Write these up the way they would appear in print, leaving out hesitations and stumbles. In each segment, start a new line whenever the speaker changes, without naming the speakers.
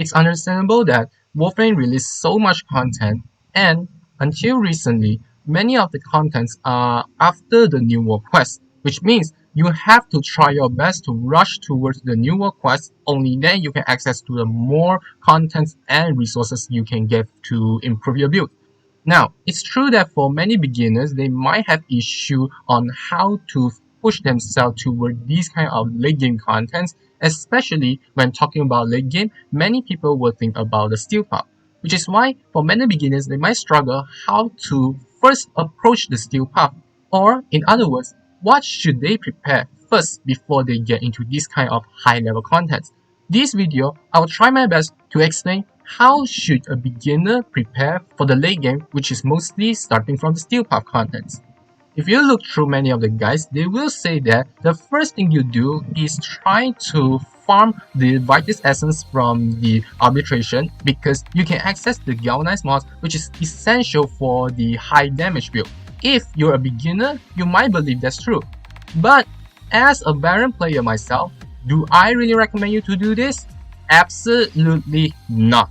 It's understandable that Warframe released so much content, and until recently, many of the contents are after the new world quest, which means you have to try your best to rush towards the new world quest, only then you can access to the more contents and resources you can get to improve your build. Now, it's true that for many beginners, they might have issue on how to push themselves toward these kind of late game contents, especially when talking about late game, many people will think about the steel path, which is why for many beginners, they might struggle how to first approach the steel path, or in other words, what should they prepare first before they get into this kind of high level contents. This video, I will try my best to explain how should a beginner prepare for the late game, which is mostly starting from the steel path contents. If you look through many of the guides, they will say that the first thing you do is try to farm the Vitus Essence from the arbitration, because you can access the Galvanized mod, which is essential for the high damage build. If you're a beginner, you might believe that's true. But as a veteran player myself, do I really recommend you to do this? Absolutely not.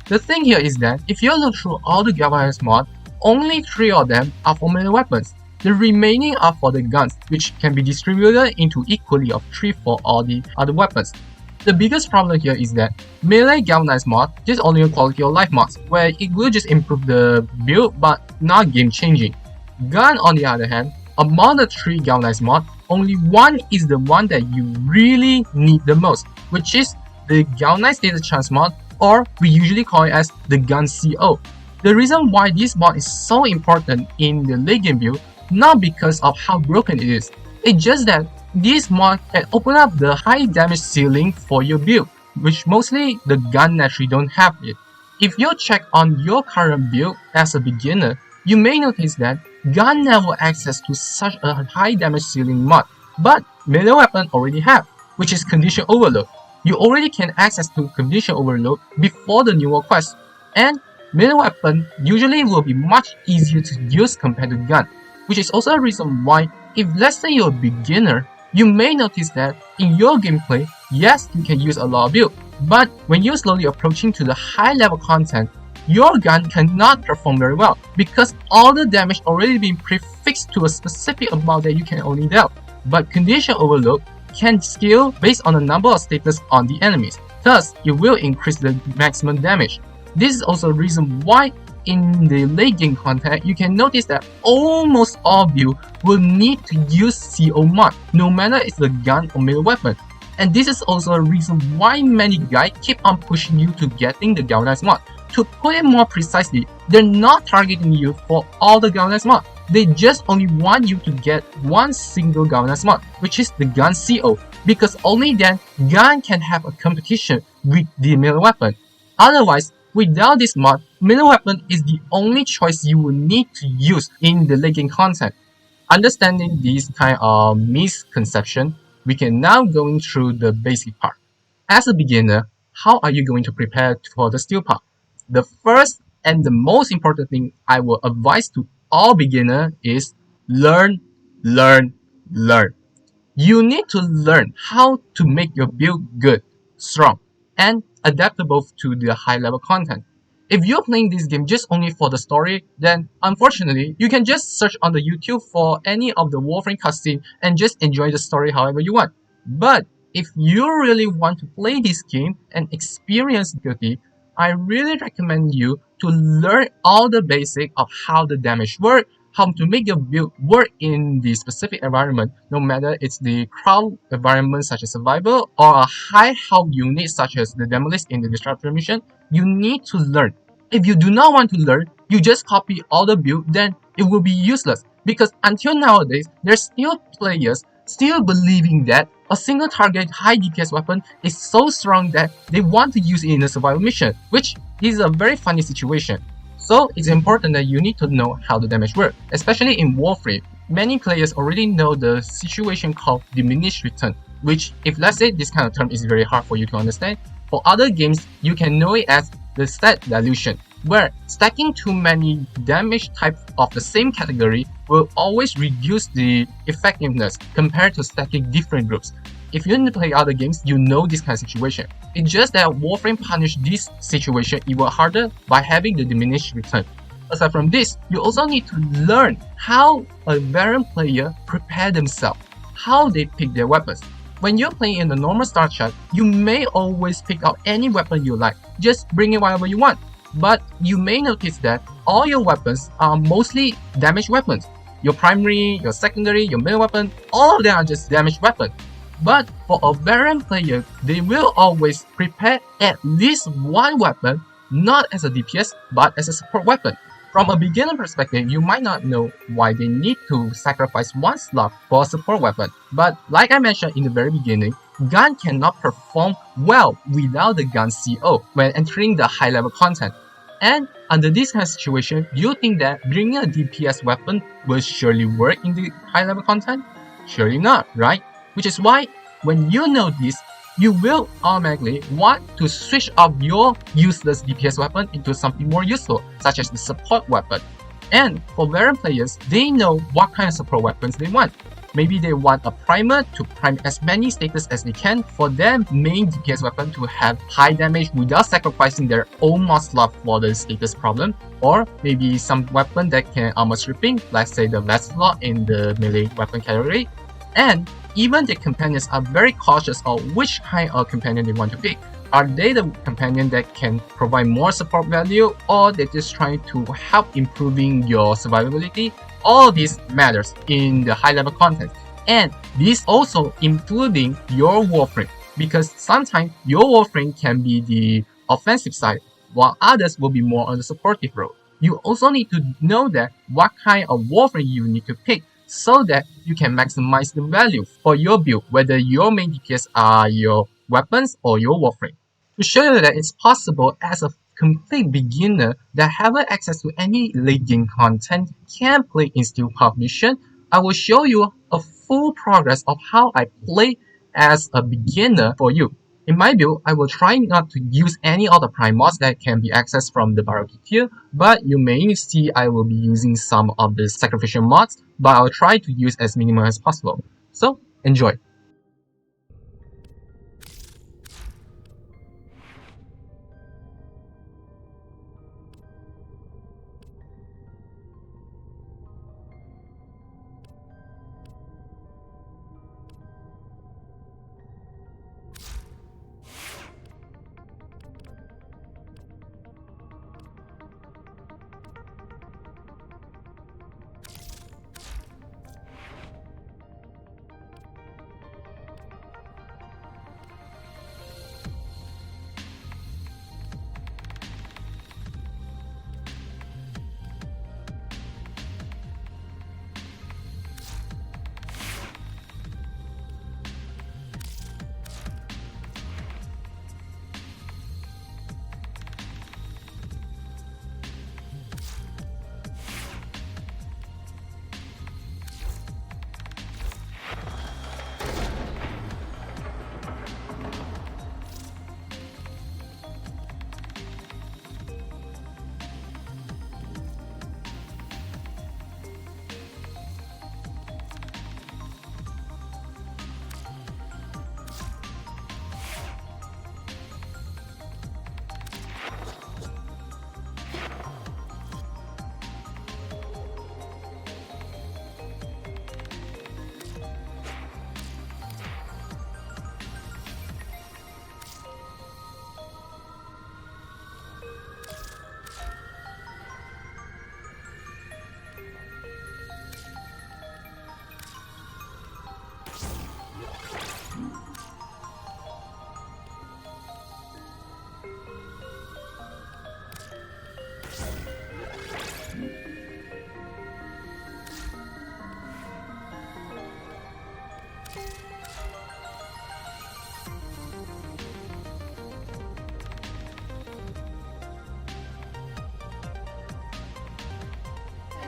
The thing here is that if you look through all the Galvanized mod, only 3 of them are for melee weapons. The remaining are for the guns, which can be distributed into equally of 3 for all the other weapons. The biggest problem here is that melee Galvanized mod is only a quality of life mod, where it will just improve the build but not game changing. Gun on the other hand, among the 3 Galvanized mod, only one is the one that you really need the most, which is the Galvanized Data Chance mod, or we usually call it as the Gun CO. The reason why this mod is so important in the late game build, not because of how broken it is, it's just that this mod can open up the high damage ceiling for your build, which mostly the gun naturally don't have it. If you check on your current build as a beginner, you may notice that gun never access to such a high damage ceiling mod, but melee weapon already have, which is Condition Overload. You already can access to Condition Overload before the new world quest, and melee weapon usually will be much easier to use compared to gun, which is also a reason why if let's say you're a beginner, you may notice that in your gameplay, yes, you can use a lot of build, but when you're slowly approaching to the high level content, your gun cannot perform very well because all the damage already been prefixed to a specific amount that you can only deal. But Condition Overload can scale based on the number of status on the enemies, thus it will increase the maximum damage. This is also a reason why in the late game content, you can notice that almost all build will need to use CO mod, no matter it's the gun or melee weapon. And this is also a reason why many guys keep on pushing you to getting the Galvanized mod. To put it more precisely, they're not targeting you for all the Galvanized mod. They just only want you to get one single Galvanized mod, which is the gun CO, because only then gun can have a competition with the melee weapon. Otherwise, without this mod, melee weapon is the only choice you will need to use in the late game content. Understanding this kind of misconception, we can now go through the basic part. As a beginner, how are you going to prepare for the steel path? The first and the most important thing I will advise to all beginners is learn. You need to learn how to make your build good, strong, and adaptable to the high level content. If you're playing this game just only for the story, then unfortunately, you can just search on the YouTube for any of the Warframe cutscene and just enjoy the story however you want. But if you really want to play this game and experience difficulty, I really recommend you to learn all the basics of how the damage works, how to make your build work in the specific environment, no matter it's the crowd environment such as survival or a high health unit such as the Demolyst in the Disruption mission. You need to learn. If you do not want to learn, you just copy all the build, then it will be useless, because until nowadays, there's still players still believing that a single target high DPS weapon is so strong that they want to use it in a survival mission, which is a very funny situation. So it's important that you need to know how the damage works, especially in Warframe. Many players already know the situation called diminished return, which if let's say this kind of term is very hard for you to understand, for other games you can know it as the stat dilution, where stacking too many damage types of the same category will always reduce the effectiveness compared to stacking different groups. If you play other games, you know this kind of situation. It's just that Warframe punished this situation even harder by having the diminished return. Aside from this, you also need to learn how a veteran player prepare themselves, how they pick their weapons. When you're playing in the normal start chart, you may always pick out any weapon you like, just bring in whatever you want. But you may notice that all your weapons are mostly damaged weapons. Your primary, your secondary, your main weapon, all of them are just damaged weapons. But for a veteran player, they will always prepare at least one weapon, not as a DPS, but as a support weapon. From a beginner perspective, you might not know why they need to sacrifice one slot for a support weapon. But like I mentioned in the very beginning, gun cannot perform well without the gun CO when entering the high level content. And under this kind of situation, do you think that bringing a DPS weapon will surely work in the high level content? Surely not, right? Which is why when you know this, you will automatically want to switch off your useless DPS weapon into something more useful, such as the support weapon. And for veteran players, they know what kind of support weapons they want. Maybe they want a primer to prime as many status as they can for their main DPS weapon to have high damage without sacrificing their own mod slot for the status problem. Or maybe some weapon that can armor stripping, let's say the vest slot in the melee weapon category. And even the companions are very cautious of which kind of companion they want to pick. Are they the companion that can provide more support value, or they're just trying to help improving your survivability? All this matters in the high level content. And this also including your Warframe, because sometimes your Warframe can be the offensive side, while others will be more on the supportive role. You also need to know that what kind of Warframe you need to pick, so that you can maximize the value for your build, whether your main DPS are your weapons or your Warframe. To show you that it's possible as a complete beginner that haven't access to any late game content can play in Steel Path Mission, I will show you a full progress of how I play as a beginner for you. In my build, I will try not to use any other prime mods that can be accessed from the Baroque tier, but you may see I will be using some of the sacrificial mods, but I'll try to use as minimal as possible. So, enjoy!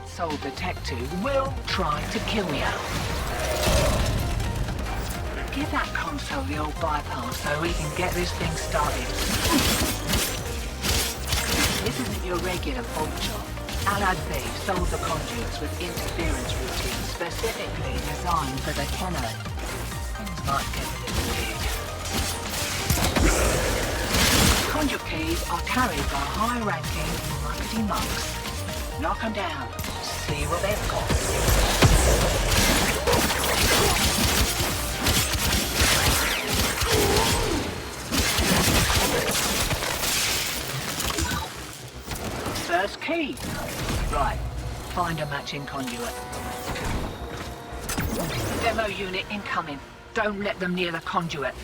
Soul Detective will try to kill you. Give that console the old bypass so we can get this thing started. This isn't your regular fault job. Allied thieves sold the conduits with interference routines specifically designed for the Kenner. Things might get a bit are carried by high-ranking muckety mucks. Knock them down. See what they've got. First key. Right. Find a matching conduit. Demo unit incoming. Don't let them near the conduit.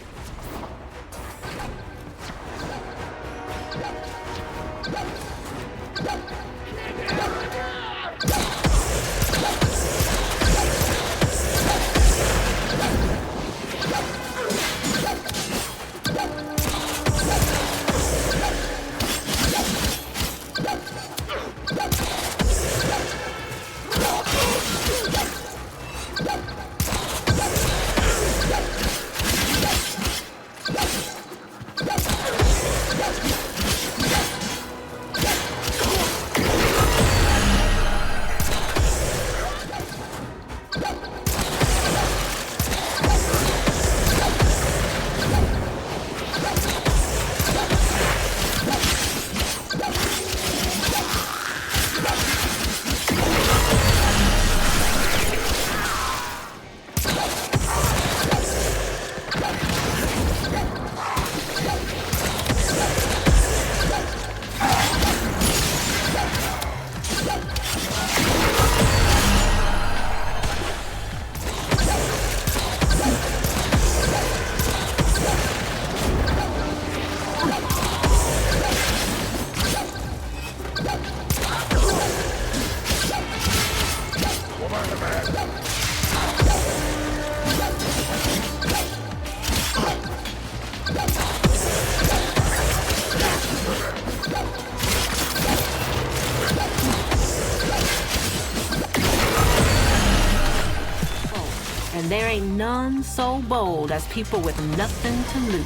And there ain't none so bold as people with nothing to lose.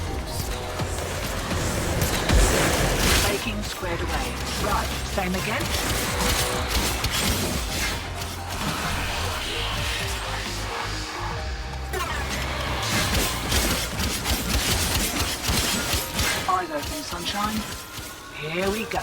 Taking squared away. Right, same again. Eyes open, sunshine. Here we go.